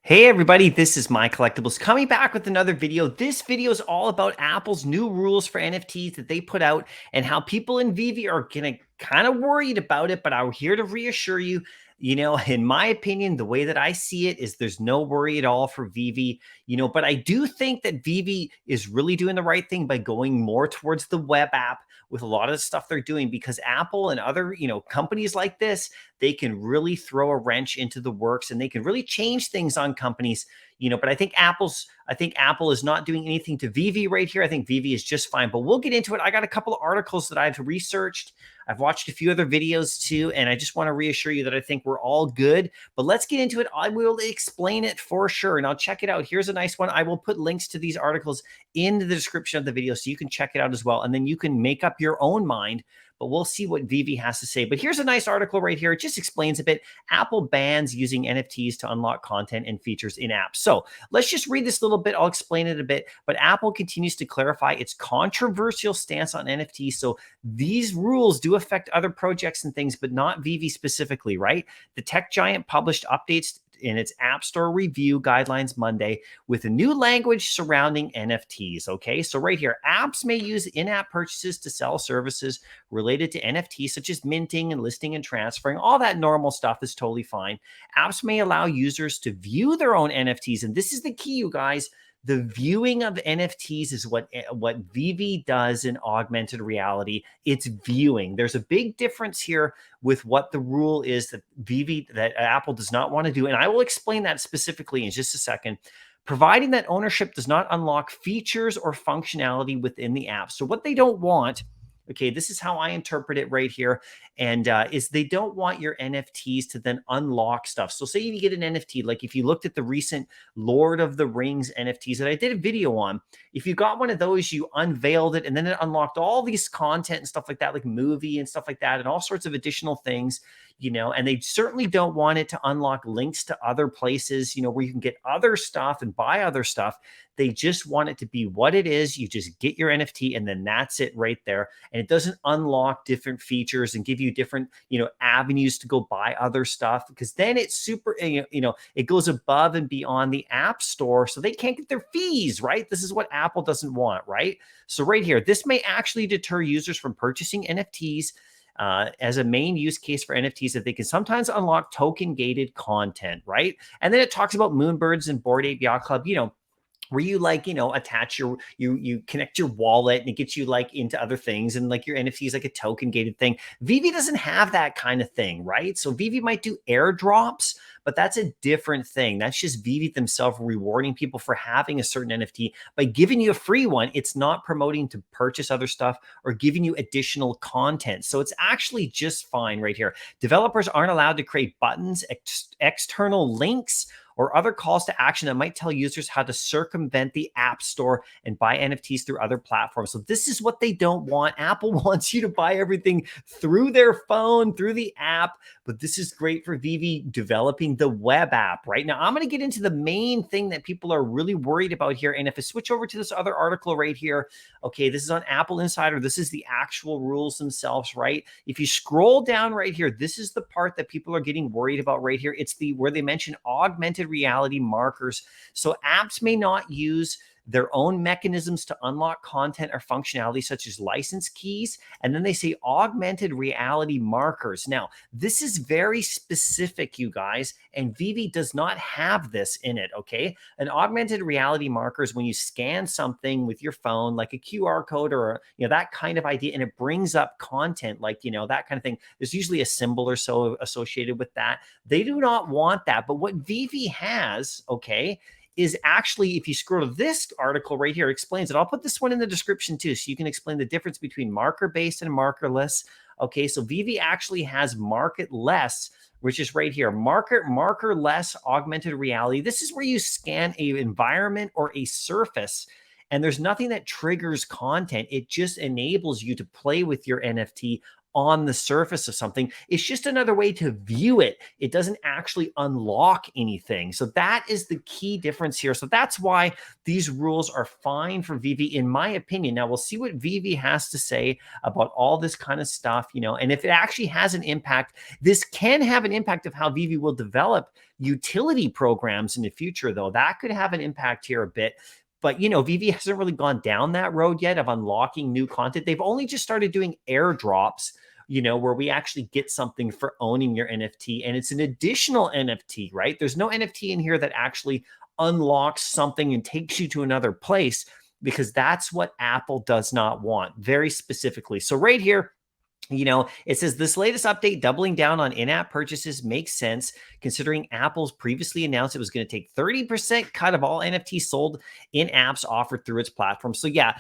Hey everybody, this is MyCollectables coming back with another video. This video is all about Apple's new rules for NFTs that they put out and how people in Veve are getting kind of worried about it, but I'm here to reassure you, in my opinion, the way that I see it is there's no worry at all for Veve, but I do think that Veve is really doing the right thing by going more towards the web app with a lot of the stuff they're doing because Apple and other, companies like this, they can really throw a wrench into the works and they can really change things on companies, but I think Apple is not doing anything to Veve right here. I think Veve is just fine, but we'll get into it. I got a couple of articles that I've researched. I've watched a few other videos too, and I just want to reassure you that I think we're all good, but let's get into it. I will explain it for sure. Now check it out. Here's a nice one. I will put links to these articles in the description of the video so you can check it out as well. And then you can make up your own mind, but we'll see what Veve has to say. But here's a nice article right here. It just explains a bit. Apple bans using NFTs to unlock content and features in apps. So let's just read this a little bit. I'll explain it a bit. But Apple continues to clarify its controversial stance on NFTs. So these rules do affect other projects and things, but not Veve specifically, right? The tech giant published updates in its App Store review guidelines Monday with a new language surrounding NFTs. Okay, so right here, apps may use in-app purchases to sell services related to NFTs, such as minting and listing and transferring. All that normal stuff is totally fine. Apps may allow users to view their own NFTs, and this is the key, you guys. The viewing of NFTs is what Veve does in augmented reality. It's viewing. There's a big difference here with what the rule is that Apple does not want to do. And I will explain that specifically in just a second. Providing that ownership does not unlock features or functionality within the app. So what they don't want, okay, this is how I interpret it right here, and is they don't want your NFTs to then unlock stuff. So say you get an NFT, like if you looked at the recent Lord of the Rings NFTs that I did a video on, if you got one of those, you unveiled it, and then it unlocked all these content and stuff like that, like movie and stuff like that, and all sorts of additional things, and they certainly don't want it to unlock links to other places, where you can get other stuff and buy other stuff. They just want it to be what it is. You just get your NFT and then that's it right there. And it doesn't unlock different features and give you different, avenues to go buy other stuff, because then it's super, it goes above and beyond the App Store. So they can't get their fees, right? This is what Apple doesn't want, right? So right here, this may actually deter users from purchasing NFTs. As a main use case for NFTs, that they can sometimes unlock token gated content, right? And then it talks about Moonbirds and Bored Ape Yacht Club, where you attach you connect your wallet and it gets you like into other things, and like your NFT is like a token gated thing. Veve doesn't have that kind of thing, right? So Veve might do airdrops, but that's a different thing. That's just Veve themselves rewarding people for having a certain NFT by giving you a free one. It's not promoting to purchase other stuff or giving you additional content. So it's actually just fine right here. Developers aren't allowed to create buttons, external links, or other calls to action that might tell users how to circumvent the App Store and buy NFTs through other platforms. So this is what they don't want. Apple wants you to buy everything through their phone, through the app, but this is great for Veve developing the web app. Right now, I'm going to get into the main thing that people are really worried about here. And if I switch over to this other article right here, okay, this is on Apple Insider. This is the actual rules themselves, right? If you scroll down right here, this is the part that people are getting worried about right here. It's where they mention augmented reality markers. So apps may not use their own mechanisms to unlock content or functionality, such as license keys. And then they say augmented reality markers. Now, this is very specific, you guys, and Veve does not have this in it, okay? An augmented reality marker is when you scan something with your phone, like a QR code or, that kind of idea, and it brings up content, like, that kind of thing. There's usually a symbol or so associated with that. They do not want that. But what Veve has, okay, is actually, if you scroll to this article right here, it explains it. I'll put this one in the description too, so you can explain the difference between marker-based and markerless. Okay, so Veve actually has markerless, which is right here, markerless augmented reality. This is where you scan an environment or a surface, and there's nothing that triggers content. It just enables you to play with your NFT on the surface of something. It's just another way to view it. It doesn't actually unlock anything. So that is the key difference here. So that's why these rules are fine for Veve, in my opinion. Now we'll see what Veve has to say about all this kind of stuff, and if it actually has an impact, this can have an impact of how Veve will develop utility programs in the future, though. That could have an impact here a bit. But, Veve hasn't really gone down that road yet of unlocking new content. They've only just started doing airdrops, where we actually get something for owning your NFT. And it's an additional NFT, right? There's no NFT in here that actually unlocks something and takes you to another place, because that's what Apple does not want, very specifically. So right here, it says this latest update doubling down on in-app purchases makes sense, considering Apple's previously announced it was going to take 30% cut of all NFTs sold in apps offered through its platform. So yeah,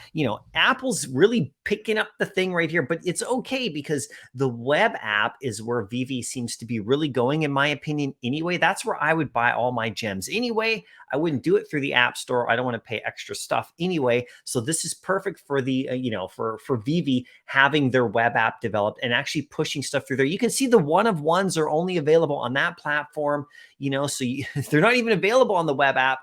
Apple's really picking up the thing right here, but it's okay because the web app is where Veve seems to be really going, in my opinion. Anyway, that's where I would buy all my gems. Anyway, I wouldn't do it through the App Store. I don't want to pay extra stuff anyway. So this is perfect for the, for Veve having their web app developed and actually pushing stuff through there. You can see the one-of-ones are only available on that platform, so they're not even available on the web app,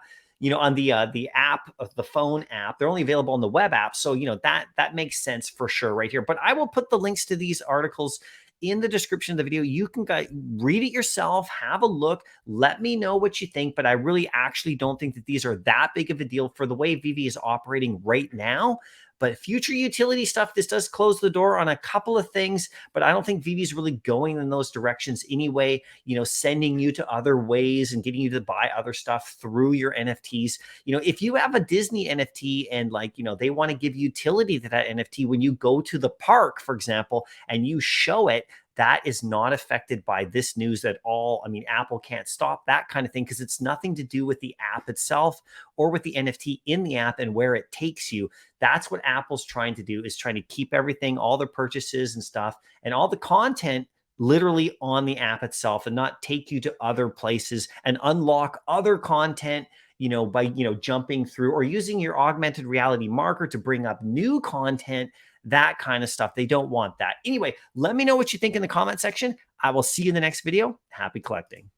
on the app, of the phone app. They're only available on the web app. So, that makes sense for sure right here. But I will put the links to these articles in the description of the video. You can read it yourself, have a look, let me know what you think. But I really actually don't think that these are that big of a deal for the way Veve is operating right now. But future utility stuff, this does close the door on a couple of things, but I don't think Veve is really going in those directions anyway, sending you to other ways and getting you to buy other stuff through your NFTs. If you have a Disney NFT and they want to give utility to that NFT when you go to the park, for example, and you show it, that is not affected by this news at all. I mean, Apple can't stop that kind of thing because it's nothing to do with the app itself or with the NFT in the app and where it takes you. That's what Apple's trying to do, is trying to keep everything, all the purchases and stuff, and all the content literally on the app itself, and not take you to other places and unlock other content, by, jumping through or using your augmented reality marker to bring up new content, that kind of stuff. They don't want that. Anyway, let me know what you think in the comment section. I will see you in the next video. Happy collecting.